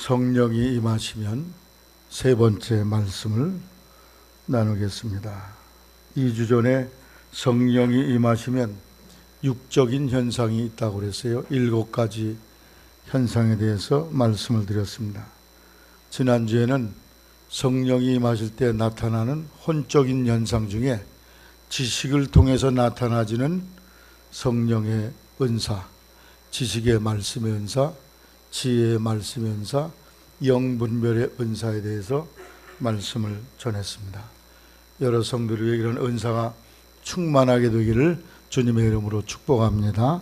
성령이 임하시면 세 번째 말씀을 나누겠습니다. 2주 전에 성령이 임하시면 육적인 현상이 있다고 그랬어요. 7가지 현상에 대해서 말씀을 드렸습니다. 지난주에는 성령이 임하실 때 나타나는 혼적인 현상 중에 지식을 통해서 나타나지는 성령의 은사, 지식의 말씀의 은사, 지혜의 말씀의 은사, 영분별의 은사에 대해서 말씀을 전했습니다. 여러 성도들에게 이런 은사가 충만하게 되기를 주님의 이름으로 축복합니다.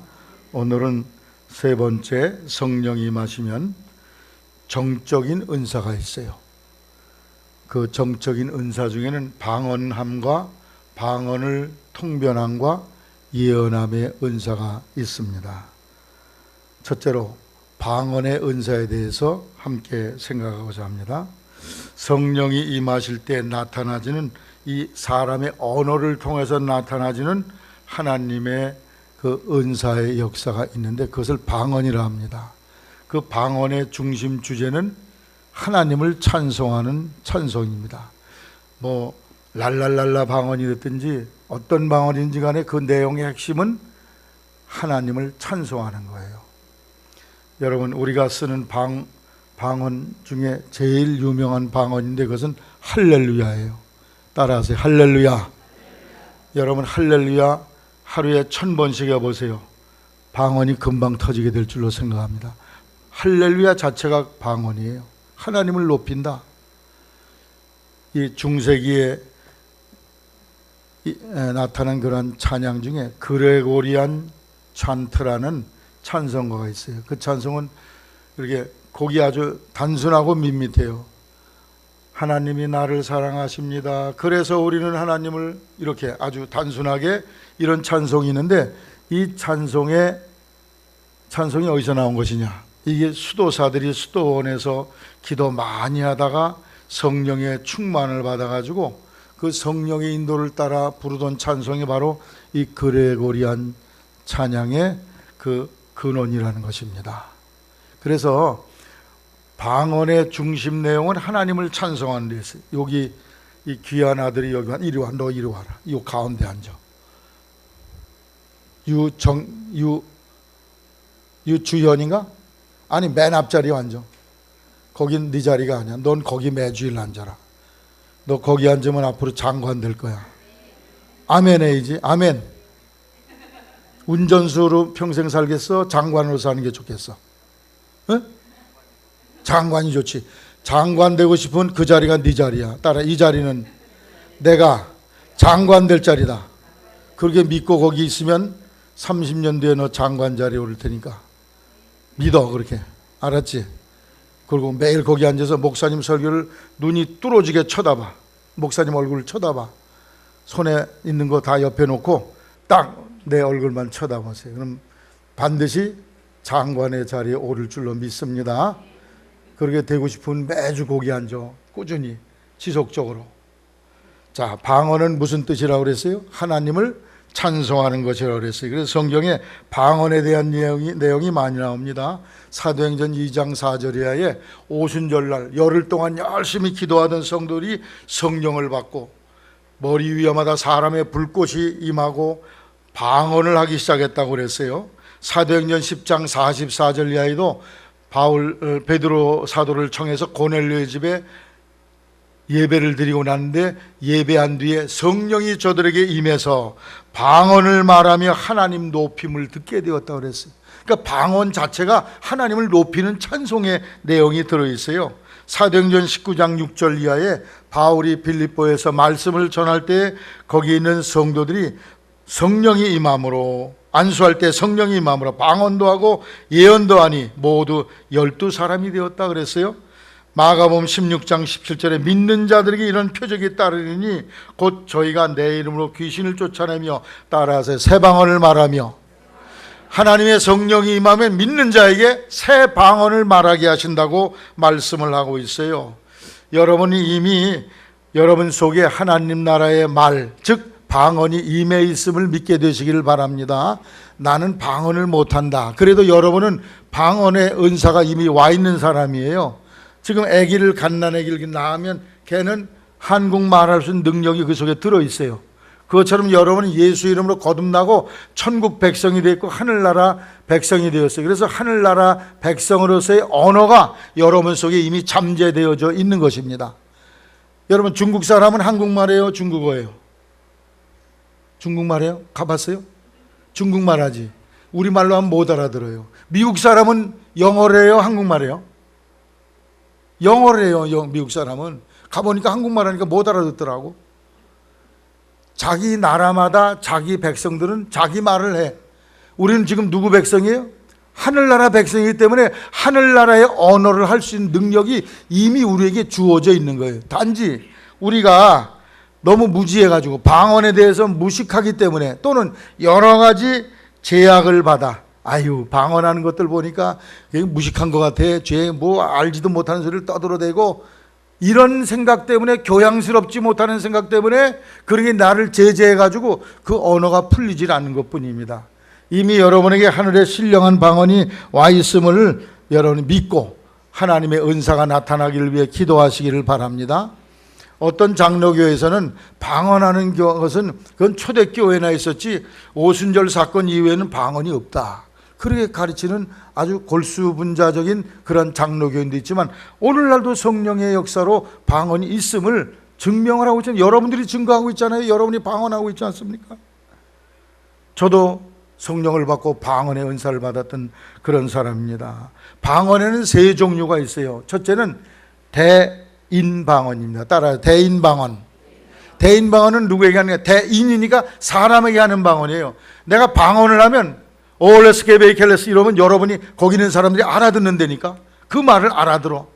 오늘은 세 번째, 성령이 임하시면 정적인 은사가 있어요. 그 정적인 은사 중에는 방언함과 방언을 통변함과 예언함의 은사가 있습니다. 첫째로 방언의 은사에 대해서 함께 생각하고자 합니다. 성령이 임하실 때 나타나지는 이 사람의 언어를 통해서 나타나지는 하나님의 그 은사의 역사가 있는데 그것을 방언이라 합니다. 그 방언의 중심 주제는 하나님을 찬송하는 찬송입니다. 뭐 랄랄랄라 방언이 됐든지 어떤 방언인지 간에 그 내용의 핵심은 하나님을 찬송하는 거예요. 여러분, 우리가 쓰는 방언 중에 제일 유명한 방언인데 그것은 할렐루야예요. 따라하세요. 할렐루야. 여러분, 할렐루야 하루에 1000번씩 해보세요. 방언이 금방 터지게 될 줄로 생각합니다. 할렐루야 자체가 방언이에요. 하나님을 높인다. 이 중세기에 나타난 그런 찬양 중에 그레고리안 찬트라는 찬송가가 있어요. 그 찬송은 이렇게 곡이 아주 단순하고 밋밋해요. 하나님이 나를 사랑하십니다. 그래서 우리는 하나님을, 이렇게 아주 단순하게 이런 찬송이 있는데 이 찬송이 어디서 나온 것이냐? 이게 수도사들이 수도원에서 기도 많이 하다가 성령의 충만을 받아가지고 그 성령의 인도를 따라 부르던 찬송이 바로 이 그레고리안 찬양의 그 근원이라는 것입니다. 그래서 방언의 중심 내용은 하나님을 찬송하는 데 있어요. 여기 이 귀한 아들이 여기 와, 이리 와, 너 이리 와라. 이 가운데 앉아. 유주현인가? 아니, 맨 앞자리에 앉아. 거긴 네 자리가 아니야. 넌 거기 매주일 앉아라. 너 거기 앉으면 앞으로 장관 될 거야. 아멘 해야지. 아멘. 운전수로 평생 살겠어? 장관으로 사는 게 좋겠어? 응? 장관이 좋지. 장관 되고 싶은 그 자리가 네 자리야. 따라, 이 자리는 내가 장관 될 자리다. 그렇게 믿고 거기 있으면 30년 뒤에 너 장관 자리에 오를 테니까 믿어. 그렇게. 알았지? 그리고 매일 거기 앉아서 목사님 설교를 눈이 뚫어지게 쳐다봐. 목사님 얼굴을 쳐다봐. 손에 있는 거 다 옆에 놓고 딱 내 얼굴만 쳐다보세요. 그럼 반드시 장관의 자리에 오를 줄로 믿습니다. 그렇게 되고 싶으면 매주 거기 앉아. 꾸준히, 지속적으로. 자, 방언은 무슨 뜻이라고 그랬어요? 하나님을 찬송하는 것이라고 그랬어요. 그래서 성경에 방언에 대한 내용이 많이 나옵니다. 사도행전 2장 4절이하에 오순절날 열흘 동안 열심히 기도하던 성도들이 성령을 받고 머리 위마다 사람의 불꽃이 임하고 방언을 하기 시작했다고 그랬어요. 사도행전 10장 44절 이하에도 베드로 사도를 청해서 고넬료의 집에 예배를 드리고 났는데 예배한 뒤에 성령이 저들에게 임해서 방언을 말하며 하나님 높임을 듣게 되었다고 그랬어요. 그러니까 방언 자체가 하나님을 높이는 찬송의 내용이 들어있어요. 사도행전 19장 6절 이하에 바울이 빌립보에서 말씀을 전할 때 거기 있는 성도들이 성령이 임함으로, 안수할 때 성령이 임함으로 방언도 하고 예언도 하니 모두 12사람이 되었다 그랬어요. 마가복음 16장 17절에 믿는 자들에게 이런 표적이 따르니 곧 저희가 내 이름으로 귀신을 쫓아내며 따라서 새 방언을 말하며, 하나님의 성령이 임하면 믿는 자에게 새 방언을 말하게 하신다고 말씀을 하고 있어요. 여러분이 이미 여러분 속에 하나님 나라의 말, 즉 방언이 임해 있음을 믿게 되시기를 바랍니다. 나는 방언을 못한다. 그래도 여러분은 방언의 은사가 이미 와 있는 사람이에요. 지금 아기를 갓난 아기를 낳으면 걔는 한국말 할 수 있는 능력이 그 속에 들어있어요. 그것처럼 여러분은 예수 이름으로 거듭나고 천국 백성이 되었고 하늘나라 백성이 되었어요. 그래서 하늘나라 백성으로서의 언어가 여러분 속에 이미 잠재되어져 있는 것입니다. 여러분, 중국 사람은 한국말이에요, 중국어예요? 중국말이에요? 가봤어요? 중국말 하지. 우리말로 하면 못 알아들어요. 미국 사람은 영어를 해요, 한국말이에요? 영어를 해요. 미국 사람은. 가보니까 한국말 하니까 못 알아듣더라고. 자기 나라마다 자기 백성들은 자기 말을 해. 우리는 지금 누구 백성이에요? 하늘나라 백성이기 때문에 하늘나라의 언어를 할 수 있는 능력이 이미 우리에게 주어져 있는 거예요. 단지 우리가 너무 무지해가지고 방언에 대해서 무식하기 때문에, 또는 여러 가지 제약을 받아, 아유, 방언하는 것들 보니까 무식한 것 같아, 쟤 뭐 알지도 못하는 소리를 떠들어대고, 이런 생각 때문에, 교양스럽지 못하는 생각 때문에 그러게 나를 제재해가지고 그 언어가 풀리질 않는 것뿐입니다. 이미 여러분에게 하늘의 신령한 방언이 와 있음을 여러분이 믿고 하나님의 은사가 나타나기를 위해 기도하시기를 바랍니다. 어떤 장로교에서는 방언하는 것은 그건 초대교회나 있었지 오순절 사건 이후에는 방언이 없다, 그렇게 가르치는 아주 골수분자적인 그런 장로교인도 있지만, 오늘날도 성령의 역사로 방언이 있음을 증명을 하고 있잖아요. 여러분들이 증거하고 있잖아요. 여러분이 방언하고 있지 않습니까? 저도 성령을 받고 방언의 은사를 받았던 그런 사람입니다. 방언에는 세 종류가 있어요. 첫째는 대인방언입니다. 따라요. 대인방언. 대인방언은 누구에게 하는 거예요? 대인이니까 사람에게 하는 방언이에요. 내가 방언을 하면 올레스케베이켈레스 이러면 여러분이 거기 있는 사람들이 알아듣는다니까. 그 말을 알아들어.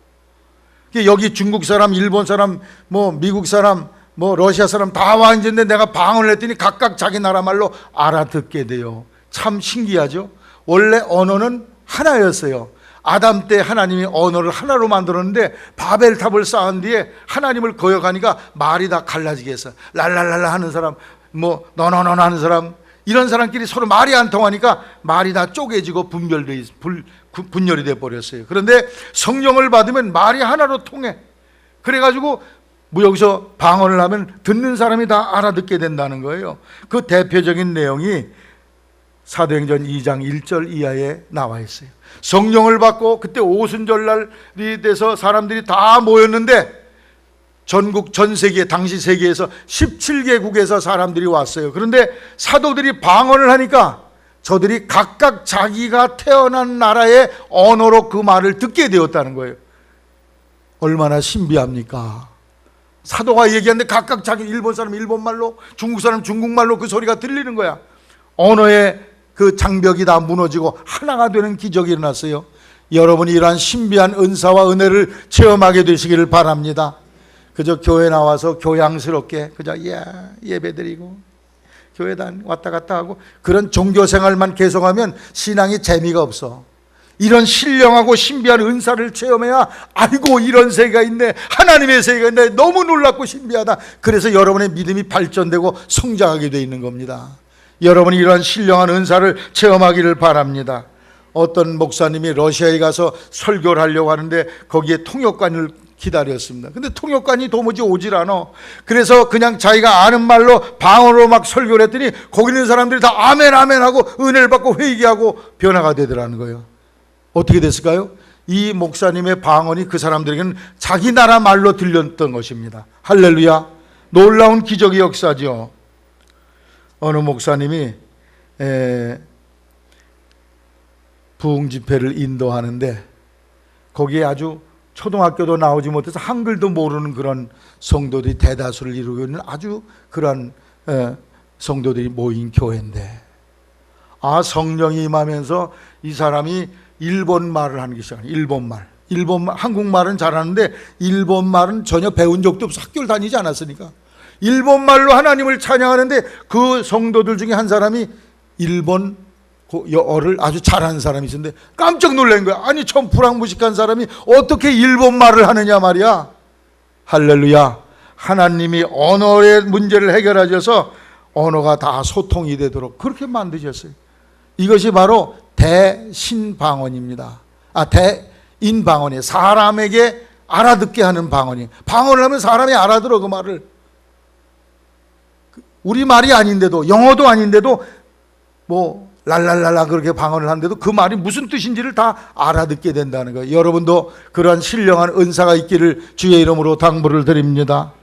여기 중국 사람, 일본 사람, 뭐 미국 사람, 뭐 러시아 사람 다 와 있는데 내가 방언을 했더니 각각 자기 나라 말로 알아듣게 돼요. 참 신기하죠. 원래 언어는 하나였어요. 아담 때 하나님이 언어를 하나로 만들었는데 바벨탑을 쌓은 뒤에 하나님을 거역하니까 말이 다 갈라지게 했어요. 랄랄랄라 하는 사람, 뭐 너너너 하는 사람, 이런 사람끼리 서로 말이 안 통하니까 말이 다 쪼개지고 분열이 돼 버렸어요. 그런데 성령을 받으면 말이 하나로 통해. 그래가지고 뭐 여기서 방언을 하면 듣는 사람이 다 알아듣게 된다는 거예요. 그 대표적인 내용이 사도행전 2장 1절 이하에 나와 있어요. 성령을 받고 그때 오순절날이 돼서 사람들이 다 모였는데 전국 전 세계, 당시 세계에서 17개국에서 사람들이 왔어요. 그런데 사도들이 방언을 하니까 저들이 각각 자기가 태어난 나라의 언어로 그 말을 듣게 되었다는 거예요. 얼마나 신비합니까? 사도가 얘기하는데 각각 자기, 일본 사람 일본말로, 중국 사람 중국말로 그 소리가 들리는 거야. 언어의 그 장벽이 다 무너지고 하나가 되는 기적이 일어났어요. 여러분이 이러한 신비한 은사와 은혜를 체험하게 되시기를 바랍니다. 그저 교회 나와서 교양스럽게 그저 예배드리고 교회단 왔다 갔다 하고 그런 종교생활만 계속하면 신앙이 재미가 없어. 이런 신령하고 신비한 은사를 체험해야, 아이고 이런 세계가 있네, 하나님의 세계가 있네, 너무 놀랍고 신비하다. 그래서 여러분의 믿음이 발전되고 성장하게 되어 있는 겁니다. 여러분이 이러한 신령한 은사를 체험하기를 바랍니다. 어떤 목사님이 러시아에 가서 설교를 하려고 하는데 거기에 통역관을 기다렸습니다. 근데 통역관이 도무지 오질 않아. 그래서 그냥 자기가 아는 말로 방언으로 막 설교를 했더니 거기 있는 사람들이 다 아멘 아멘 하고 은혜를 받고 회개하고 변화가 되더라는 거예요. 어떻게 됐을까요? 이 목사님의 방언이 그 사람들에게는 자기 나라 말로 들렸던 것입니다. 할렐루야. 놀라운 기적의 역사죠. 어느 목사님이 부흥 집회를 인도하는데 거기에 아주 초등학교도 나오지 못해서 한글도 모르는 그런 성도들이 대다수를 이루고 있는 아주 그런 성도들이 모인 교회인데, 성령이 임하면서 이 사람이 일본말을 하는 게 시작해요. 일본말, 한국말은 잘하는데 일본말은 전혀 배운 적도 없어. 학교를 다니지 않았으니까. 일본말로 하나님을 찬양하는데 그 성도들 중에 한 사람이 일본어를 아주 잘하는 사람이 있었는데 깜짝 놀란 거야. 아니 처음 불황무식한 사람이 어떻게 일본말을 하느냐 말이야. 할렐루야. 하나님이 언어의 문제를 해결하셔서 언어가 다 소통이 되도록 그렇게 만드셨어요. 이것이 바로 대신방언입니다. 대인방언이에요. 사람에게 알아듣게 하는 방언이. 방언을 하면 사람이 알아들어, 그 말을. 우리 말이 아닌데도, 영어도 아닌데도 뭐 랄랄랄라 그렇게 방언을 하는데도 그 말이 무슨 뜻인지를 다 알아듣게 된다는 거예요. 여러분도 그러한 신령한 은사가 있기를 주의 이름으로 당부를 드립니다.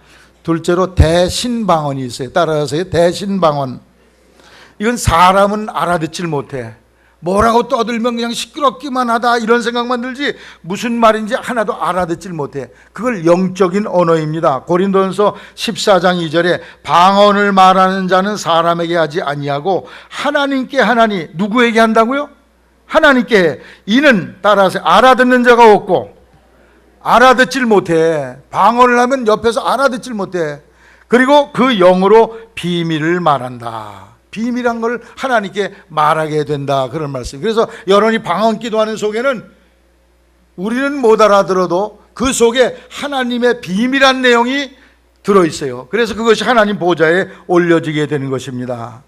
둘째로 대신방언이 있어요. 따라하세요. 대신방언. 이건 사람은 알아듣질 못해. 뭐라고 떠들면 그냥 시끄럽기만 하다 이런 생각만 들지 무슨 말인지 하나도 알아듣질 못해. 그걸 영적인 언어입니다. 고린도전서 14장 2절에 방언을 말하는 자는 사람에게 하지 아니하고 하나님께 하나니. 누구에게 한다고요? 하나님께. 이는 따라서 알아듣는 자가 없고 알아듣질 못해. 방언을 하면 옆에서 알아듣질 못해. 그리고 그 영으로 비밀을 말한다. 비밀한 걸 하나님께 말하게 된다, 그런 말씀. 그래서 여러분이 방언 기도하는 속에는 우리는 못 알아들어도 그 속에 하나님의 비밀한 내용이 들어있어요. 그래서 그것이 하나님 보좌에 올려지게 되는 것입니다.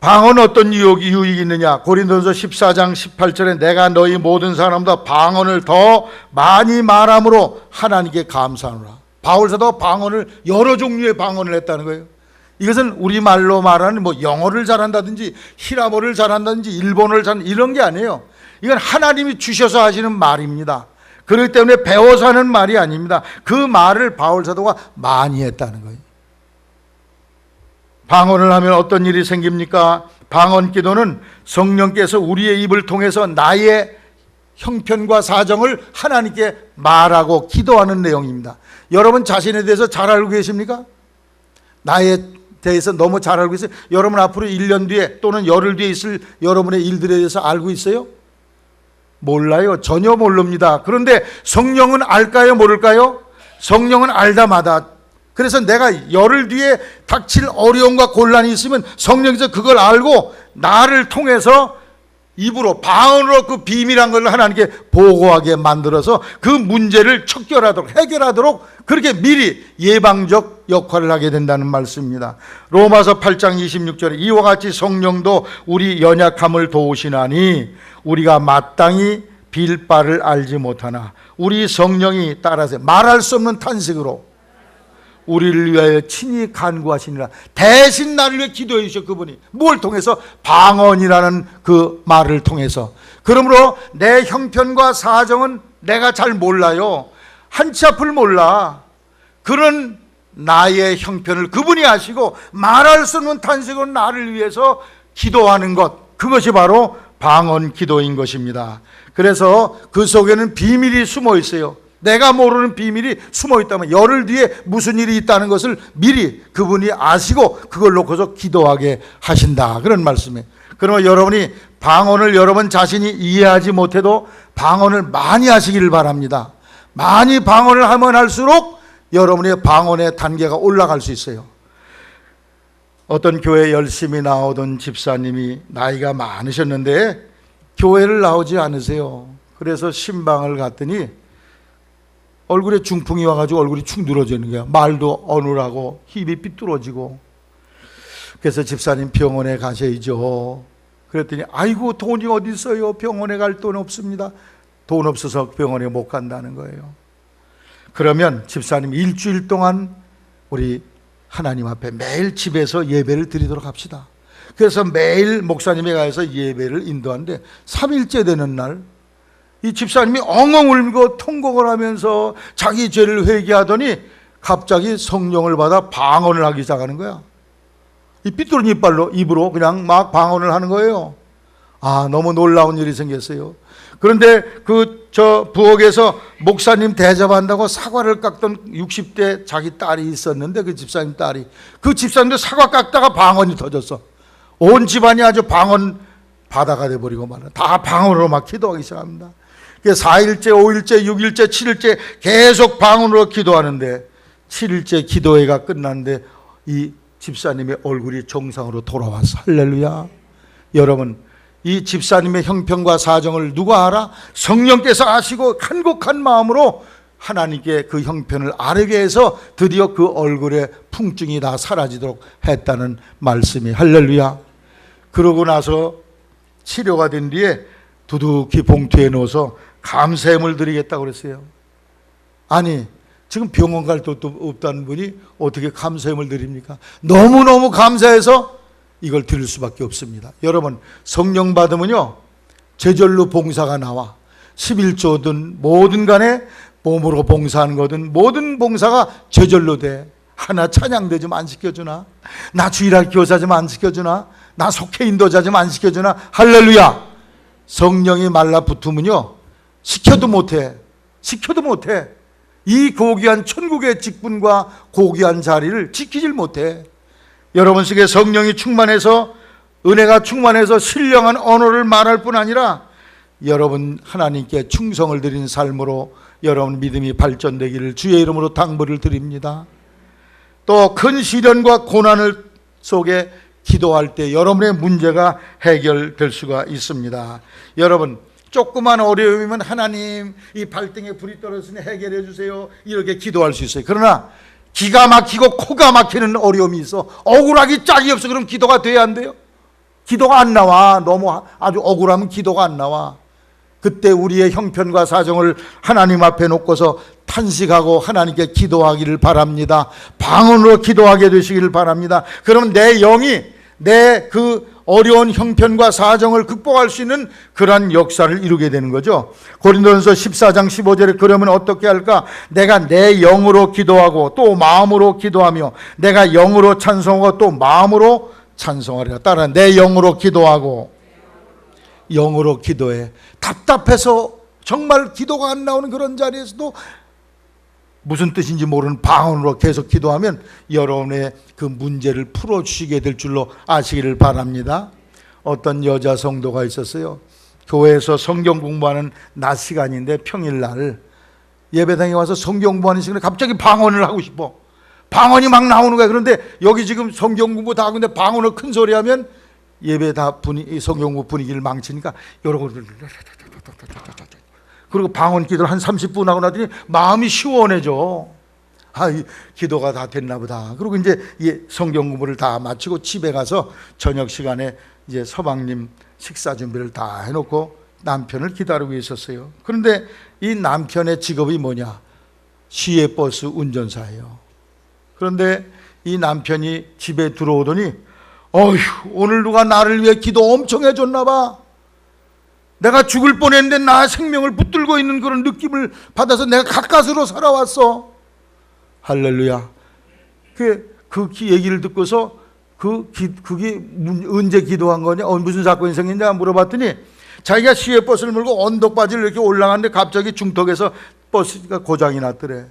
방언 어떤 유익이 있느냐? 고린도전서 14장 18절에 내가 너희 모든 사람보다 방언을 더 많이 말함으로 하나님께 감사하노라. 바울 사도가 방언을 여러 종류의 방언을 했다는 거예요. 이것은 우리말로 말하는 뭐 영어를 잘한다든지 히라보를 잘한다든지 일본어를 잘한다든지 이런 게 아니에요. 이건 하나님이 주셔서 하시는 말입니다. 그렇기 때문에 배워서 하는 말이 아닙니다. 그 말을 바울 사도가 많이 했다는 거예요. 방언을 하면 어떤 일이 생깁니까? 방언 기도는 성령께서 우리의 입을 통해서 나의 형편과 사정을 하나님께 말하고 기도하는 내용입니다. 여러분 자신에 대해서 잘 알고 계십니까? 나에 대해서 너무 잘 알고 있어요? 여러분 앞으로 1년 뒤에 또는 열흘 뒤에 있을 여러분의 일들에 대해서 알고 있어요? 몰라요. 전혀 모릅니다. 그런데 성령은 알까요? 모를까요? 성령은 알다마다. 그래서 내가 열흘 뒤에 닥칠 어려움과 곤란이 있으면 성령께서 그걸 알고 나를 통해서 입으로 방언으로 그 비밀한 걸 하나님께 보고하게 만들어서 그 문제를 척결하도록 해결하도록 그렇게 미리 예방적 역할을 하게 된다는 말씀입니다. 로마서 8장 26절에 이와 같이 성령도 우리 연약함을 도우시나니 우리가 마땅히 빌 바를 알지 못하나 우리 성령이 따라서 말할 수 없는 탄식으로 우리를 위하여 친히 간구하시니라. 대신 나를 위해 기도해 주셔. 그분이 뭘 통해서? 방언이라는 그 말을 통해서. 그러므로 내 형편과 사정은 내가 잘 몰라요. 한치 앞을 몰라. 그런 나의 형편을 그분이 아시고 말할 수 없는 탄식으로 나를 위해서 기도하는 것, 그것이 바로 방언 기도인 것입니다. 그래서 그 속에는 비밀이 숨어 있어요. 내가 모르는 비밀이 숨어 있다면 열흘 뒤에 무슨 일이 있다는 것을 미리 그분이 아시고 그걸 놓고서 기도하게 하신다, 그런 말씀이에요. 그러면 여러분이 방언을 여러분 자신이 이해하지 못해도 방언을 많이 하시기를 바랍니다. 많이 방언을 하면 할수록 여러분의 방언의 단계가 올라갈 수 있어요. 어떤 교회에 열심히 나오던 집사님이 나이가 많으셨는데 교회를 나오지 않으세요. 그래서 신방을 갔더니 얼굴에 중풍이 와가지고 얼굴이 축 늘어지는 거야. 말도 어눌하고 힘이 삐뚤어지고. 그래서 집사님 병원에 가셔야죠. 그랬더니 아이고 돈이 어디 있어요. 병원에 갈 돈 없습니다. 돈 없어서 병원에 못 간다는 거예요. 그러면 집사님 일주일 동안 우리 하나님 앞에 매일 집에서 예배를 드리도록 합시다. 그래서 매일 목사님에 가서 예배를 인도하는데 3일째 되는 날 이 집사님이 엉엉 울고 통곡을 하면서 자기 죄를 회개하더니 갑자기 성령을 받아 방언을 하기 시작하는 거야. 이 삐뚤은 입으로 그냥 막 방언을 하는 거예요. 아, 너무 놀라운 일이 생겼어요. 그런데 저 부엌에서 목사님 대접한다고 사과를 깎던 60대 자기 딸이 있었는데 그 집사님 딸이, 그 집사님도 사과 깎다가 방언이 터졌어. 온 집안이 아주 방언 바다가 돼버리고 말이야. 다 방언으로 막 기도하기 시작합니다. 4일째, 5일째, 6일째, 7일째 계속 방언으로 기도하는데 7일째 기도회가 끝났는데 이 집사님의 얼굴이 정상으로 돌아왔어. 할렐루야. 여러분, 이 집사님의 형편과 사정을 누가 알아? 성령께서 아시고 간곡한 마음으로 하나님께 그 형편을 아뢰게 해서 드디어 그 얼굴에 풍증이 다 사라지도록 했다는 말씀이. 할렐루야. 그러고 나서 치료가 된 뒤에 두둑히 봉투에 넣어서 감사함을 드리겠다고 그랬어요. 아니 지금 병원 갈 돈도 없다는 분이 어떻게 감사함을 드립니까? 너무너무 감사해서 이걸 드릴 수밖에 없습니다. 여러분, 성령 받으면요 제절로 봉사가 나와. 11조든 뭐든 간에 몸으로 봉사하는 거든 모든 봉사가 제절로 돼. 하나 찬양대 좀 안 시켜주나? 나 주일학 교사 좀 안 시켜주나? 나 속해 인도자 좀 안 시켜주나? 할렐루야. 성령이 말라붙으면요 시켜도 못해. 시켜도 못해. 이 고귀한 천국의 직분과 고귀한 자리를 지키질 못해. 여러분 속에 성령이 충만해서, 은혜가 충만해서 신령한 언어를 말할 뿐 아니라 여러분 하나님께 충성을 드리는 삶으로 여러분 믿음이 발전되기를 주의 이름으로 당부를 드립니다. 또 큰 시련과 고난을 속에 기도할 때 여러분의 문제가 해결될 수가 있습니다. 여러분, 조그만 어려움이면 하나님 이 발등에 불이 떨어졌으니 해결해 주세요 이렇게 기도할 수 있어요. 그러나 기가 막히고 코가 막히는 어려움이 있어, 억울하기 짝이 없어. 그럼 기도가 돼야 안 돼요? 기도가 안 나와. 너무 아주 억울하면 기도가 안 나와. 그때 우리의 형편과 사정을 하나님 앞에 놓고서 탄식하고 하나님께 기도하기를 바랍니다. 방언으로 기도하게 되시기를 바랍니다. 그러면 내 영이 내 그 어려운 형편과 사정을 극복할 수 있는 그러한 역사를 이루게 되는 거죠. 고린도전서 14장 15절에 그러면 어떻게 할까? 내가 내 영으로 기도하고 또 마음으로 기도하며 내가 영으로 찬송하고 또 마음으로 찬송하리라. 따라 내 영으로 기도하고 영으로 기도해. 답답해서 정말 기도가 안 나오는 그런 자리에서도 무슨 뜻인지 모르는 방언으로 계속 기도하면 여러분의 그 문제를 풀어주시게 될 줄로 아시기를 바랍니다. 어떤 여자 성도가 있었어요. 교회에서 성경 공부하는 낮 시간인데 평일날 예배당에 와서 성경 공부하는 시간에 갑자기 방언을 하고 싶어. 방언이 막 나오는 거야. 그런데 여기 지금 성경 공부 다 하고 있는데 방언을 큰 소리 하면 예배 다 성경 공부 분위기를 망치니까 여러분 그리고 방언 기도를 한 30분 하고 나더니 마음이 시원해져. 아, 기도가 다 됐나 보다. 그리고 이제 성경 공부를 다 마치고 집에 가서 저녁 시간에 이제 서방님 식사 준비를 다 해놓고 남편을 기다리고 있었어요. 그런데 이 남편의 직업이 뭐냐? 시외버스 운전사예요. 그런데 이 남편이 집에 들어오더니 어휴, 오늘 누가 나를 위해 기도 엄청 해줬나 봐. 내가 죽을 뻔했는데 나 생명을 붙들고 있는 그런 느낌을 받아서 내가 가까스로 살아왔어. 할렐루야. 그 얘기를 듣고서 그게 언제 기도한 거냐? 무슨 사건이 생겼냐 물어봤더니 자기가 시외버스를 몰고 언덕바지를 이렇게 올라가는데 갑자기 중턱에서 버스가 고장이 났더래.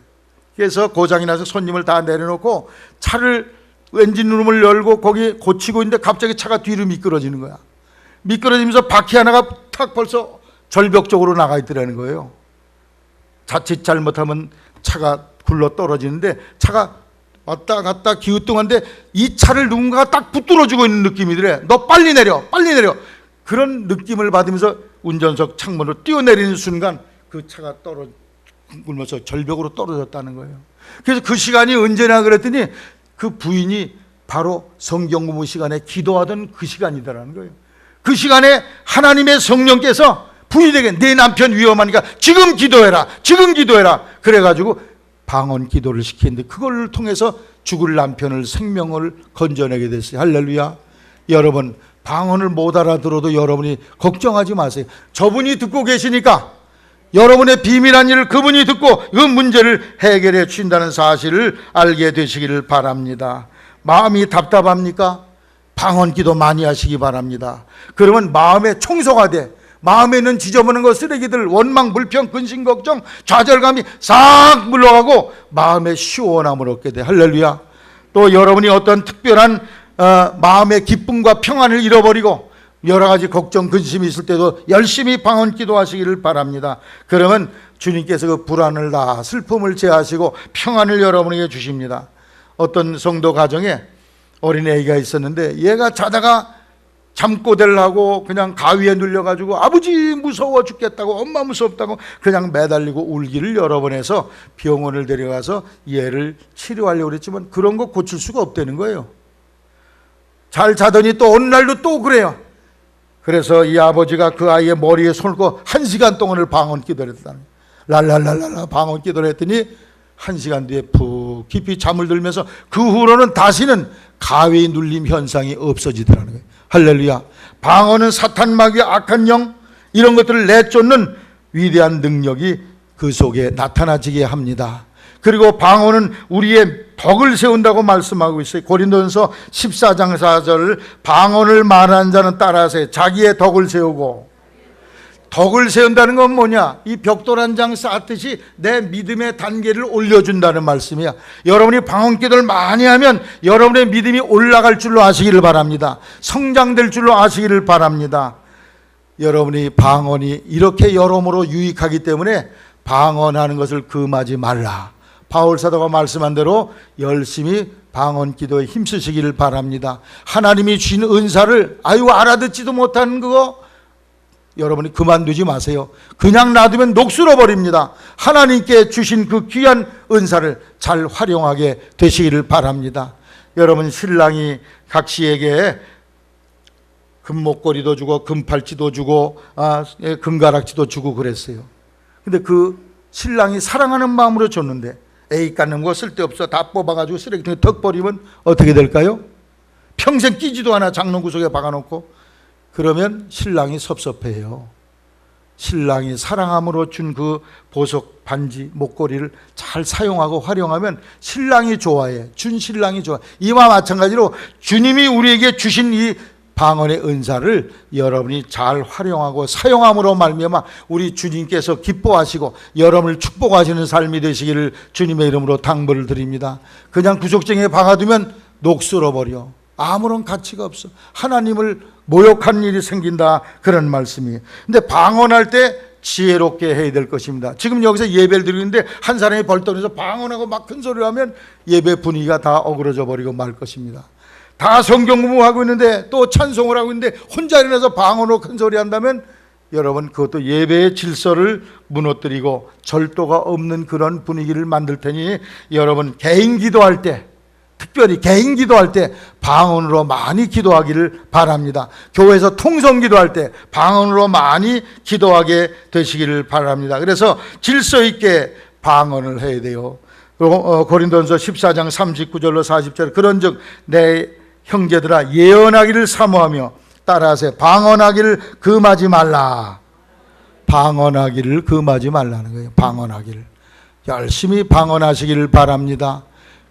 그래서 고장이 나서 손님을 다 내려놓고 차를 엔진룸을 열고 거기 고치고 있는데 갑자기 차가 뒤로 미끄러지는 거야. 미끄러지면서 바퀴 하나가 탁 벌써 절벽 쪽으로 나가 있더라는 거예요. 자칫 잘못하면 차가 굴러 떨어지는데 차가 왔다 갔다 기우뚱한데 이 차를 누군가가 딱 붙들어주고 있는 느낌이더래. 너 빨리 내려, 빨리 내려. 그런 느낌을 받으면서 운전석 창문으로 뛰어내리는 순간 그 차가 굴면서 절벽으로 떨어졌다는 거예요. 그래서 그 시간이 언제나 그랬더니 그 부인이 바로 성경 공부 시간에 기도하던 그 시간이더라는 거예요. 그 시간에 하나님의 성령께서 부인에게 내 남편 위험하니까 지금 기도해라, 지금 기도해라. 그래가지고 방언 기도를 시키는데 그걸 통해서 죽을 남편을 생명을 건져내게 됐어요. 할렐루야. 여러분, 방언을 못 알아들어도 여러분이 걱정하지 마세요. 저분이 듣고 계시니까 여러분의 비밀한 일을 그분이 듣고 그 문제를 해결해 주신다는 사실을 알게 되시기를 바랍니다. 마음이 답답합니까? 방언 기도 많이 하시기 바랍니다. 그러면 마음에 청소가 돼. 마음에 있는 지저분한 것, 쓰레기들, 원망, 불평, 근심, 걱정, 좌절감이 싹 물러가고 마음의 시원함을 얻게 돼. 할렐루야. 또 여러분이 어떤 특별한 마음의 기쁨과 평안을 잃어버리고 여러 가지 걱정, 근심이 있을 때도 열심히 방언 기도하시기를 바랍니다. 그러면 주님께서 그 불안을 다 슬픔을 제하시고 평안을 여러분에게 주십니다. 어떤 성도 가정에 어린애가 있었는데 얘가 자다가 잠꼬대를 하고 그냥 가위에 눌려가지고 아버지 무서워 죽겠다고, 엄마 무섭다고 그냥 매달리고 울기를 여러 번 해서 병원을 데려가서 얘를 치료하려고 그랬지만 그런 거 고칠 수가 없다는 거예요. 잘 자더니 또 어느 날도 또 그래요. 그래서 이 아버지가 그 아이의 머리에 손을 얹고 1시간 동안을 방언 기도를 했다는 거예요. 랄랄랄랄라 방언 기도를 했더니 1시간 뒤에 푹 깊이 잠을 들면서 그 후로는 다시는 가위 눌림 현상이 없어지더라는 거예요. 할렐루야. 방언은 사탄 마귀 악한 영 이런 것들을 내쫓는 위대한 능력이 그 속에 나타나지게 합니다. 그리고 방언은 우리의 덕을 세운다고 말씀하고 있어요. 고린도전서 14장 4절 방언을 말하는 자는 따라서 자기의 덕을 세우고, 덕을 세운다는 건 뭐냐? 이 벽돌 한 장 쌓듯이 내 믿음의 단계를 올려준다는 말씀이야. 여러분이 방언 기도를 많이 하면 여러분의 믿음이 올라갈 줄로 아시기를 바랍니다. 성장될 줄로 아시기를 바랍니다. 여러분이 방언이 이렇게 여러모로 유익하기 때문에 방언하는 것을 금하지 말라. 바울 사도가 말씀한 대로 열심히 방언 기도에 힘쓰시기를 바랍니다. 하나님이 주신 은사를 알아듣지도 못하는 그거 여러분이 그만두지 마세요. 그냥 놔두면 녹슬어 버립니다. 하나님께 주신 그 귀한 은사를 잘 활용하게 되시기를 바랍니다. 여러분, 신랑이 각시에게 금목걸이도 주고 금팔찌도 주고 금가락지도 주고 그랬어요. 근데 그 신랑이 사랑하는 마음으로 줬는데 에이 깎는 거 쓸데없어 다 뽑아가지고 쓰레기통에 턱 버리면 어떻게 될까요? 평생 끼지도 않아 장롱구석에 박아놓고. 그러면 신랑이 섭섭해요. 신랑이 사랑함으로 준 그 보석 반지 목걸이를 잘 사용하고 활용하면 신랑이 좋아해. 준 신랑이 좋아. 이와 마찬가지로 주님이 우리에게 주신 이 방언의 은사를 여러분이 잘 활용하고 사용함으로 말미암아 우리 주님께서 기뻐하시고 여러분을 축복하시는 삶이 되시기를 주님의 이름으로 당부를 드립니다. 그냥 구석쟁이에 박아두면 녹슬어버려. 아무런 가치가 없어. 하나님을 모욕한 일이 생긴다, 그런 말씀이에요. 근데 방언할 때 지혜롭게 해야 될 것입니다. 지금 여기서 예배를 드리는데 한 사람이 벌떡해서 방언하고 막 큰 소리를 하면 예배 분위기가 다 어그러져 버리고 말 것입니다. 다 성경 공부하고 있는데 또 찬송을 하고 있는데 혼자 일어나서 방언으로 큰 소리 한다면 여러분 그것도 예배의 질서를 무너뜨리고 절도가 없는 그런 분위기를 만들 테니 여러분 개인 기도할 때, 특별히 개인 기도할 때 방언으로 많이 기도하기를 바랍니다. 교회에서 통성 기도할 때 방언으로 많이 기도하게 되시기를 바랍니다. 그래서 질서 있게 방언을 해야 돼요. 고린도전서 14장 39절로 40절 그런즉 내 형제들아 예언하기를 사모하며 따라하세요. 방언하기를 금하지 말라. 방언하기를 금하지 말라는 거예요. 방언하기를 열심히 방언하시기를 바랍니다.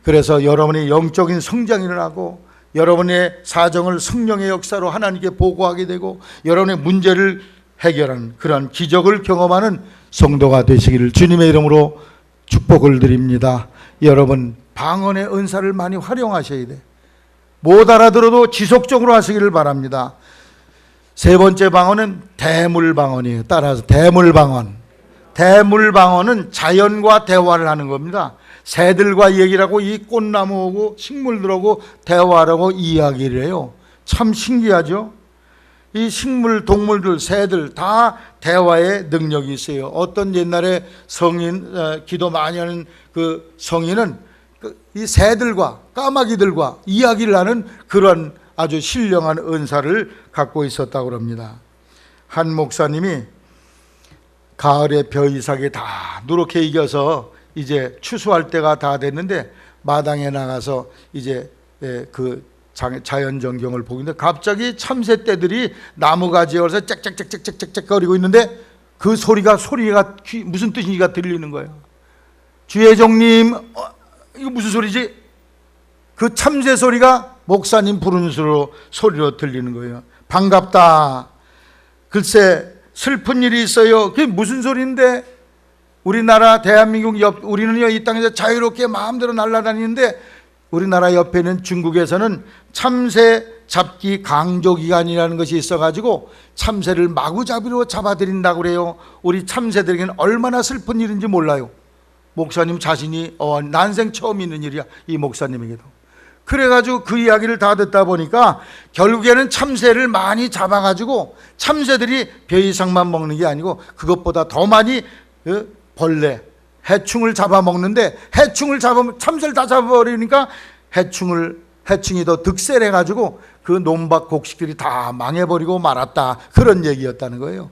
그래서 여러분이 영적인 성장이 일어나고 여러분의 사정을 성령의 역사로 하나님께 보고하게 되고 여러분의 문제를 해결하는 그런 기적을 경험하는 성도가 되시기를 주님의 이름으로 축복을 드립니다. 여러분 방언의 은사를 많이 활용하셔야 돼. 못 알아들어도 지속적으로 하시기를 바랍니다. 세 번째 방언은 대물방언이에요. 따라서 대물방언. 대물방언은 자연과 대화를 하는 겁니다. 새들과 얘기를 하고 이 꽃나무하고 식물들하고 대화하고 이야기를 해요. 참 신기하죠? 이 식물, 동물들, 새들 다 대화의 능력이 있어요. 어떤 옛날에 성인, 기도 많이 하는 그 성인은 이 새들과 까마귀들과 이야기를 하는 그런 아주 신령한 은사를 갖고 있었다고 합니다. 한 목사님이 가을에 벼이삭이 다 누렇게 익어서 이제 추수할 때가 다 됐는데 마당에 나가서 이제 그 자연 전경을 보고 있는데 갑자기 참새떼들이 나무가지에 올라서 짹짹짹짹짹짹 거리고 있는데 그 소리가 무슨 뜻인지가 들리는 거예요. 주혜종님, 이거 무슨 소리지? 그 참새 소리가 목사님 부르는 소리로 들리는 거예요. 반갑다. 글쎄 슬픈 일이 있어요. 그게 무슨 소리인데? 우리나라 대한민국 우리는요 이 땅에서 자유롭게 마음대로 날아다니는데 우리나라 옆에는 중국에서는 참새 잡기 강조기간이라는 것이 있어가지고 참새를 마구잡이로 잡아들인다고 그래요. 우리 참새들에게는 얼마나 슬픈 일인지 몰라요. 목사님 자신이 난생 처음 있는 일이야, 이 목사님에게도. 그래가지고 그 이야기를 다 듣다 보니까 결국에는 참새를 많이 잡아가지고 참새들이 벼이삭만 먹는 게 아니고 그것보다 더 많이 벌레, 해충을 잡아먹는데 참새를 다 잡아버리니까 해충이 더 득세해가지고 그 논밭 곡식들이 다 망해버리고 말았다, 그런 얘기였다는 거예요.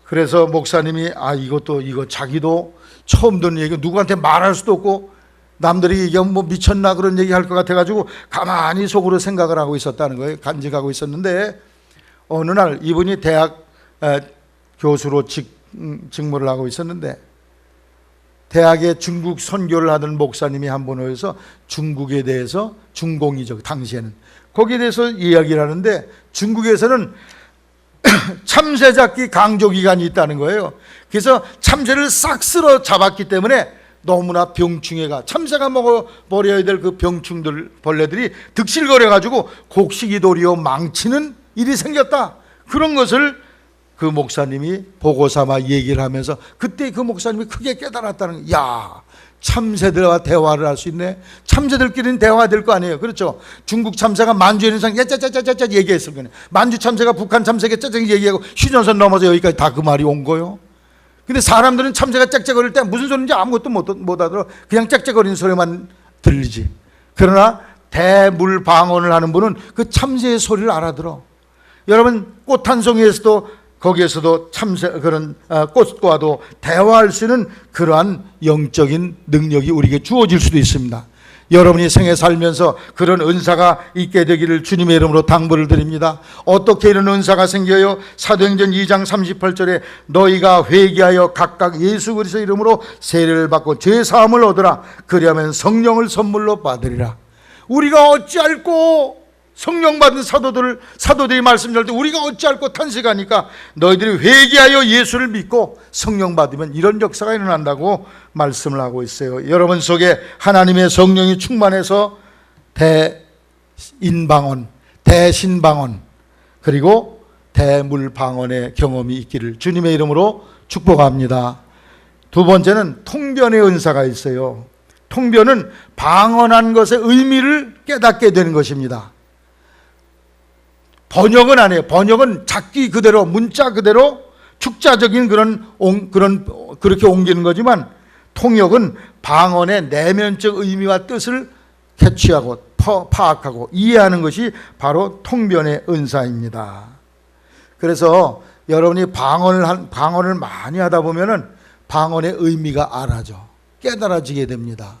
그래서 목사님이 이거 자기도 처음 듣는 얘기, 누구한테 말할 수도 없고 남들이 얘기하면 뭐 미쳤나 그런 얘기 할 것 같아가지고 가만히 속으로 생각을 하고 있었다는 거예요. 간직하고 있었는데 어느 날 이분이 대학 교수로 직무를 하고 있었는데 대학에 중국 선교를 하던 목사님이 한 번 오셔서 중국에 대해서 중공이죠. 당시에는 거기에 대해서 이야기를 하는데 중국에서는 참새 잡기 강조 기간이 있다는 거예요. 그래서 참새를 싹 쓸어 잡았기 때문에 너무나 병충해가, 참새가 먹어버려야 될 그 병충들, 벌레들이 득실거려가지고 곡식이 도리어 망치는 일이 생겼다. 그런 것을 그 목사님이 보고 삼아 얘기를 하면서 그때 그 목사님이 크게 깨달았다는 거예요. 야, 참새들과 대화를 할 수 있네. 참새들끼리는 대화될 거 아니에요. 그렇죠? 중국 참새가 만주에 있는 사람 야짜짜짜짜 얘기했을 거네. 만주 참새가 북한 참새에게 짜증 얘기하고 휴전선 넘어서 여기까지 다 그 말이 온 거예요. 근데 사람들은 참새가 짹짹거릴 때 무슨 소리인지 아무것도 못 알아들어. 그냥 짹짹거리는 소리만 들리지. 그러나 대물방언을 하는 분은 그 참새의 소리를 알아들어. 여러분 꽃 한 송이에서도 거기에서도 참새 그런 꽃과도 대화할 수 있는 그러한 영적인 능력이 우리에게 주어질 수도 있습니다. 여러분이 생애 살면서 그런 은사가 있게 되기를 주님의 이름으로 당부를 드립니다. 어떻게 이런 은사가 생겨요? 사도행전 2장 38절에 너희가 회개하여 각각 예수 그리스도 이름으로 세례를 받고 죄사함을 얻으라. 그리하면 성령을 선물로 받으리라. 우리가 어찌할꼬 성령 받은 사도들이 말씀할 때 우리가 어찌할꼬 탄식하니까 너희들이 회개하여 예수를 믿고 성령 받으면 이런 역사가 일어난다고 말씀을 하고 있어요. 여러분 속에 하나님의 성령이 충만해서 대인방언, 대신방언, 그리고 대물방언의 경험이 있기를 주님의 이름으로 축복합니다. 두 번째는 통변의 은사가 있어요. 통변은 방언한 것의 의미를 깨닫게 되는 것입니다. 번역은 아니에요. 번역은 작기 그대로, 문자 그대로 축자적인 그렇게 옮기는 거지만 통역은 방언의 내면적 의미와 뜻을 캐치하고 파악하고 이해하는 것이 바로 통변의 은사입니다. 그래서 여러분이 방언을 많이 하다 보면은 방언의 의미가 알아져, 깨달아지게 됩니다.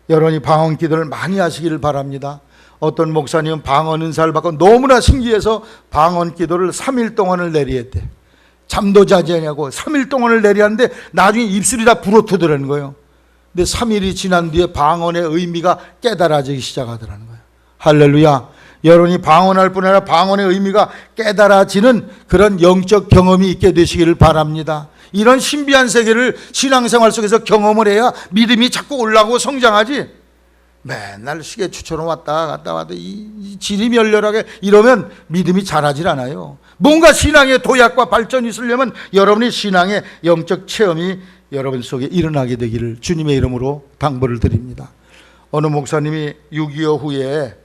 여러분이 방언 기도를 많이 하시기를 바랍니다. 어떤 목사님은 방언 은사를 받고 너무나 신기해서 방언 기도를 3일 동안을 내리했대. 잠도 자지 않냐고 3일 동안을 내리하는데 나중에 입술이 다 불어터더라는 거예요. 근데 3일이 지난 뒤에 방언의 의미가 깨달아지기 시작하더라는 거예요. 할렐루야. 여러분이 방언할 뿐 아니라 방언의 의미가 깨달아지는 그런 영적 경험이 있게 되시기를 바랍니다. 이런 신비한 세계를 신앙생활 속에서 경험을 해야 믿음이 자꾸 올라가고 성장하지. 맨날 시계추처럼 왔다 갔다 와도 이 질이 멸렬하게 이러면 믿음이 자라질 않아요. 뭔가 신앙의 도약과 발전이 있으려면 여러분이 신앙의 영적 체험이 여러분 속에 일어나게 되기를 주님의 이름으로 당부를 드립니다. 어느 목사님이 6.25 후에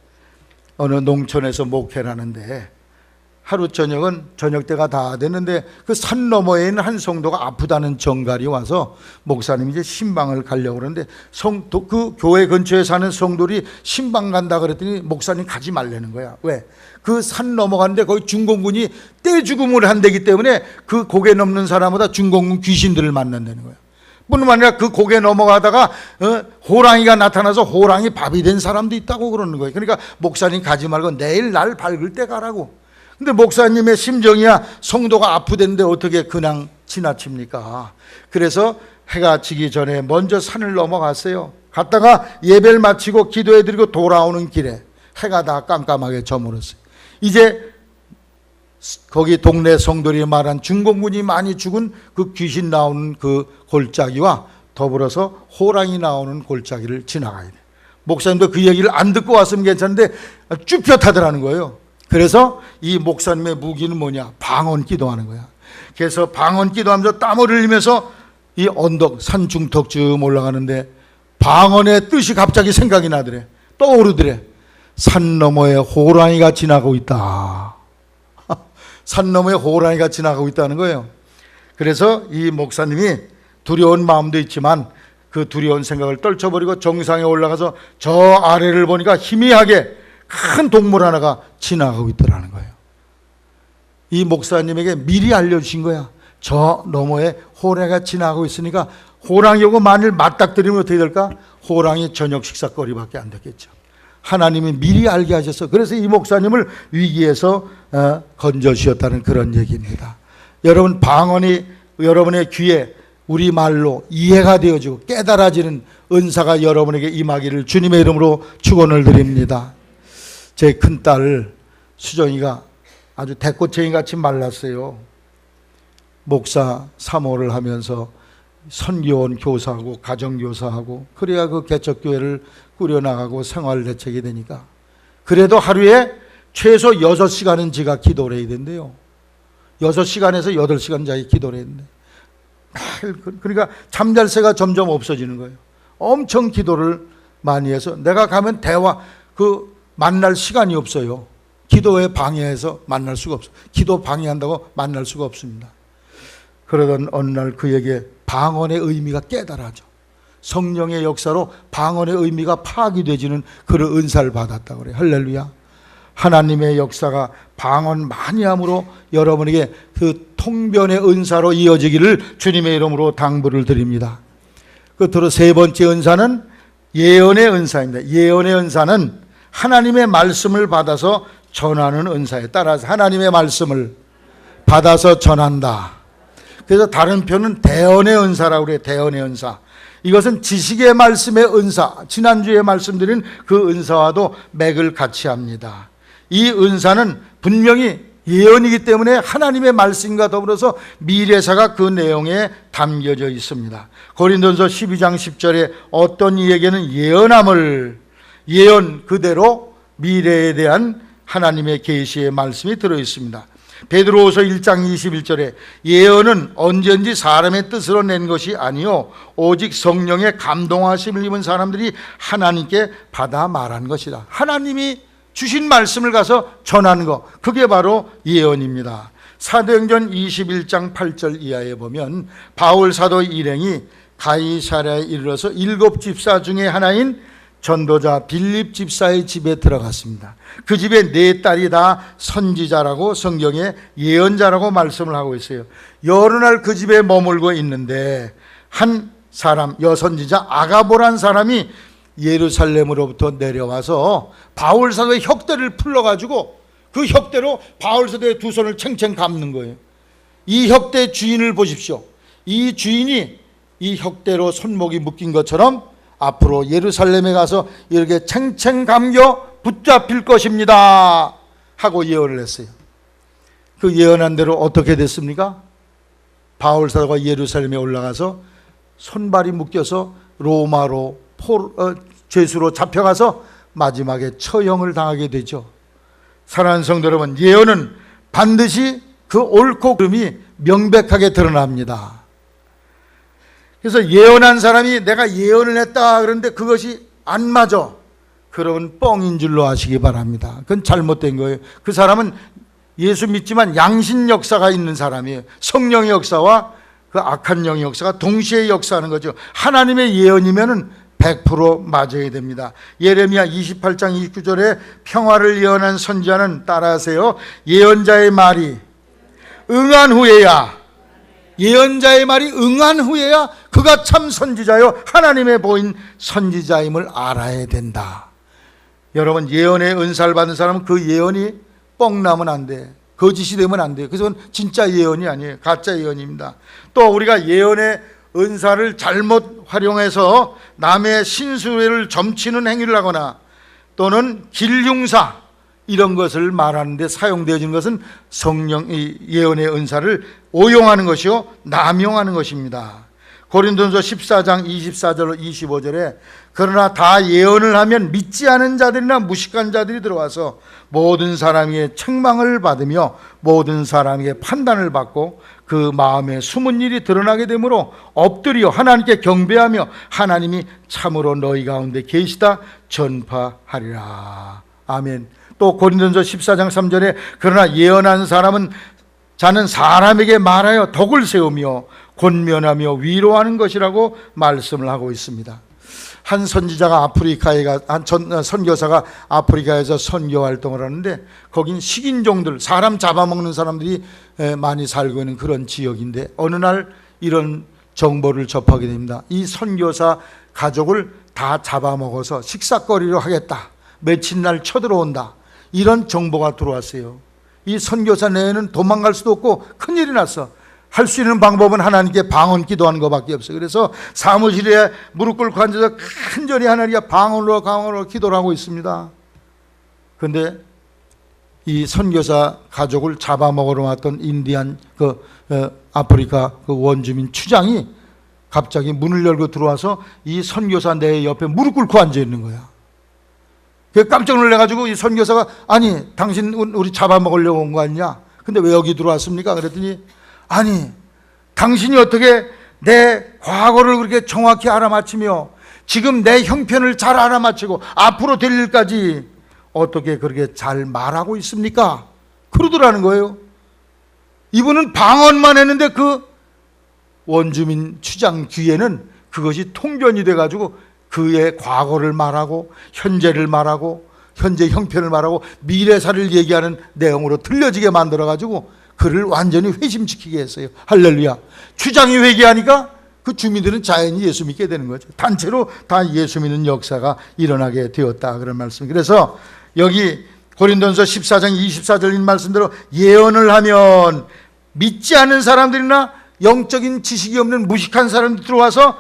어느 농촌에서 목회를 하는데 하루 저녁 때가 다 됐는데 그 산 너머에 있는 한 성도가 아프다는 정갈이 와서 목사님이 이제 신방을 가려고 그러는데 그 교회 근처에 사는 성도들이 신방 간다 그랬더니 목사님 가지 말라는 거야. 왜? 그 산 넘어가는데 거기 중공군이 떼죽음을 한다기 때문에 그 고개 넘는 사람보다 중공군 귀신들을 만난다는 거야. 뿐만 아니라 그 고개 넘어가다가 호랑이가 나타나서 호랑이 밥이 된 사람도 있다고 그러는 거예요. 그러니까 목사님 가지 말고 내일 날 밝을 때 가라고. 근데 목사님의 심정이야 성도가 아프대는데 어떻게 그냥 지나칩니까? 그래서 해가 지기 전에 먼저 산을 넘어갔어요. 갔다가 예배를 마치고 기도해드리고 돌아오는 길에 해가 다 깜깜하게 저물었어요. 이제 거기 동네 성도들이 말한 중공군이 많이 죽은 그 귀신 나오는 그 골짜기와 더불어서 호랑이 나오는 골짜기를 지나가야 돼. 목사님도 그 얘기를 안 듣고 왔으면 괜찮은데 쭈뼛하더라는 거예요. 그래서 이 목사님의 무기는 뭐냐? 방언 기도하는 거야. 그래서 방언 기도하면서 땀을 흘리면서 이 언덕 산 중턱쯤 올라가는데 방언의 뜻이 갑자기 생각이 나더래. 떠오르더래. 산 너머에 호랑이가 지나고 있다. 산 너머에 호랑이가 지나가고 있다는 거예요. 그래서 이 목사님이 두려운 마음도 있지만 그 두려운 생각을 떨쳐버리고 정상에 올라가서 저 아래를 보니까 희미하게 큰 동물 하나가 지나가고 있더라는 거예요. 이 목사님에게 미리 알려주신 거야. 저 너머에 호랑이가 지나가고 있으니까 호랑이 오고 만일 맞닥뜨리면 어떻게 될까? 호랑이 저녁 식사거리밖에 안 되겠죠. 하나님이 미리 알게 하셔서 그래서 이 목사님을 위기에서 건져주셨다는 그런 얘기입니다. 여러분 방언이 여러분의 귀에 우리말로 이해가 되어지고 깨달아지는 은사가 여러분에게 임하기를 주님의 이름으로 축원을 드립니다. 제 큰딸 수정이가 아주 대꽃쟁이같이 말랐어요. 목사 사모를 하면서 선교원 교사하고 가정교사하고 그래야 그 개척교회를 꾸려나가고 생활대책이 되니까 그래도 하루에 최소 6시간은 지가 기도를 해야 된대요. 6시간에서 8시간 자기 기도를 했는데 그러니까 잠잘 새가 점점 없어지는 거예요. 엄청 기도를 많이 해서 내가 가면 만날 시간이 없어요. 기도에 방해해서 만날 수가 없어요. 기도 방해한다고 만날 수가 없습니다. 그러던 어느 날 그에게 방언의 의미가 깨달아져. 성령의 역사로 방언의 의미가 파악이 되지는 그런 은사를 받았다고 그래요. 할렐루야. 하나님의 역사가 방언 많이 함으로 여러분에게 그 통변의 은사로 이어지기를 주님의 이름으로 당부를 드립니다. 끝으로 세 번째 은사는 예언의 은사입니다. 예언의 은사는 하나님의 말씀을 받아서 전하는 은사에 따라서 하나님의 말씀을 받아서 전한다. 그래서 다른 표현은 대언의 은사라고 그래요. 대언의 은사. 이것은 지식의 말씀의 은사, 지난주에 말씀드린 그 은사와도 맥을 같이 합니다. 이 은사는 분명히 예언이기 때문에 하나님의 말씀과 더불어서 미래사가 그 내용에 담겨져 있습니다. 고린도전서 12장 10절에 어떤 이에게는 예언함을 예언 그대로 미래에 대한 하나님의 계시의 말씀이 들어있습니다. 베드로후서 1장 21절에 예언은 언제든지 사람의 뜻으로 낸 것이 아니요 오직 성령의 감동하심을 입은 사람들이 하나님께 받아 말한 것이다. 하나님이 주신 말씀을 가서 전하는 것, 그게 바로 예언입니다. 사도행전 21장 8절 이하에 보면 바울 사도 일행이 가이사랴에 이르러서 7 집사 중에 하나인 전도자 빌립 집사의 집에 들어갔습니다. 그 집에 4딸이 다 선지자라고 성경에 예언자라고 말씀을 하고 있어요. 여러 날 그 집에 머물고 있는데 한 사람, 여선지자 아가보란 사람이 예루살렘으로부터 내려와서 바울 사도의 혁대를 풀러가지고 그 혁대로 바울 사도의 두 손을 챙챙 감는 거예요. 이 혁대 주인을 보십시오. 이 주인이 이 혁대로 손목이 묶인 것처럼 앞으로 예루살렘에 가서 이렇게 챙챙 감겨 붙잡힐 것입니다 하고 예언을 했어요. 그 예언한 대로 어떻게 됐습니까? 바울 사도가 예루살렘에 올라가서 손발이 묶여서 로마로 죄수로 잡혀가서 마지막에 처형을 당하게 되죠. 사랑하는 성도 여러분, 예언은 반드시 그 옳고 그름이 명백하게 드러납니다. 그래서 예언한 사람이 내가 예언을 했다 그런데 그것이 안 맞아, 그러면 뻥인 줄로 아시기 바랍니다. 그건 잘못된 거예요. 그 사람은 예수 믿지만 양신 역사가 있는 사람이에요. 성령의 역사와 그 악한 영의 역사가 동시에 역사하는 거죠. 하나님의 예언이면은 100% 맞아야 됩니다. 예레미야 28장 29절에 평화를 예언한 선지자는 따라하세요. 예언자의 말이 응한 후에야, 예언자의 말이 응한 후에야 그가 참 선지자요 하나님의 보인 선지자임을 알아야 된다. 여러분, 예언의 은사를 받은 사람은 그 예언이 뻥나면 안 돼. 거짓이 되면 안 돼요. 그래서 진짜 예언이 아니에요. 가짜 예언입니다. 또 우리가 예언의 은사를 잘못 활용해서 남의 신수를 점치는 행위를 하거나 또는 길흉사 이런 것을 말하는데 사용되어지는 것은 성령의 예언의 은사를 오용하는 것이요 남용하는 것입니다. 고린도전서 14장 24절 25절에 그러나 다 예언을 하면 믿지 않은 자들이나 무식한 자들이 들어와서 모든 사람에게 책망을 받으며 모든 사람에게 판단을 받고 그 마음에 숨은 일이 드러나게 되므로 엎드려 하나님께 경배하며 하나님이 참으로 너희 가운데 계시다 전파하리라. 아멘. 또 고린도전서 14장 3절에 그러나 예언한 사람은 자는 사람에게 말하여 덕을 세우며 권면하며 위로하는 것이라고 말씀을 하고 있습니다. 한 선지자가 아프리카에 선교사가 아프리카에서 선교 활동을 하는데 거긴 식인종들, 사람 잡아먹는 사람들이 많이 살고 있는 그런 지역인데 어느 날 이런 정보를 접하게 됩니다. 이 선교사 가족을 다 잡아먹어서 식사거리로 하겠다, 며칠 날 쳐들어온다, 이런 정보가 들어왔어요. 이 선교사 내에는 도망갈 수도 없고 큰일이 났어. 할 수 있는 방법은 하나님께 방언 기도하는 것밖에 없어요. 그래서 사무실에 무릎 꿇고 앉아서 간절히 하나님께 방언으로 기도를 하고 있습니다. 그런데 이 선교사 가족을 잡아먹으러 왔던 인디안 아프리카 원주민 추장이 갑자기 문을 열고 들어와서 이 선교사 내 옆에 무릎 꿇고 앉아 있는 거야. 깜짝 놀래가지고 이 선교사가, 아니 당신 우리 잡아먹으려고 온 거 아니냐? 근데 왜 여기 들어왔습니까? 그랬더니, 아니 당신이 어떻게 내 과거를 그렇게 정확히 알아맞히며 지금 내 형편을 잘 알아맞히고 앞으로 될 일까지 어떻게 그렇게 잘 말하고 있습니까? 그러더라는 거예요. 이분은 방언만 했는데 그 원주민 추장 귀에는 그것이 통변이 돼가지고 그의 과거를 말하고 현재를 말하고 현재 형편을 말하고 미래사를 얘기하는 내용으로 들려지게 만들어가지고 그를 완전히 회심시키게 했어요. 할렐루야. 추장이 회개하니까 그 주민들은 자연히 예수 믿게 되는 거죠. 단체로 다 예수 믿는 역사가 일어나게 되었다, 그런 말씀. 그래서 여기 고린도전서 14장 24절인 말씀대로 예언을 하면 믿지 않는 사람들이나 영적인 지식이 없는 무식한 사람들이 들어와서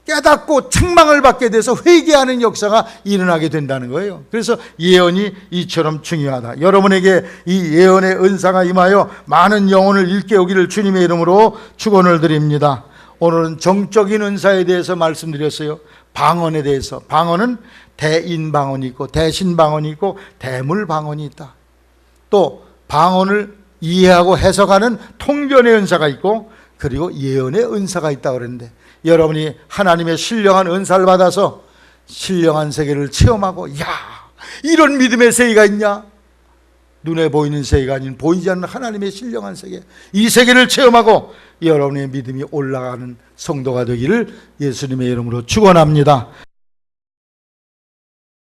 깨닫고 책망을 받게 돼서 회개하는 역사가 일어나게 된다는 거예요. 그래서 예언이 이처럼 중요하다. 여러분에게 이 예언의 은사가 임하여 많은 영혼을 일깨우기를 주님의 이름으로 축원을 드립니다. 오늘은 정적인 은사에 대해서 말씀드렸어요. 방언에 대해서. 방언은 대인방언이 있고 대신방언이 있고 대물방언이 있다. 또 방언을 이해하고 해석하는 통변의 은사가 있고 그리고 예언의 은사가 있다 그랬는데, 여러분이 하나님의 신령한 은사를 받아서 신령한 세계를 체험하고, 야, 이런 믿음의 세계가 있냐? 눈에 보이는 세계가 아닌 보이지 않는 하나님의 신령한 세계, 이 세계를 체험하고 여러분의 믿음이 올라가는 성도가 되기를 예수님의 이름으로 축원합니다.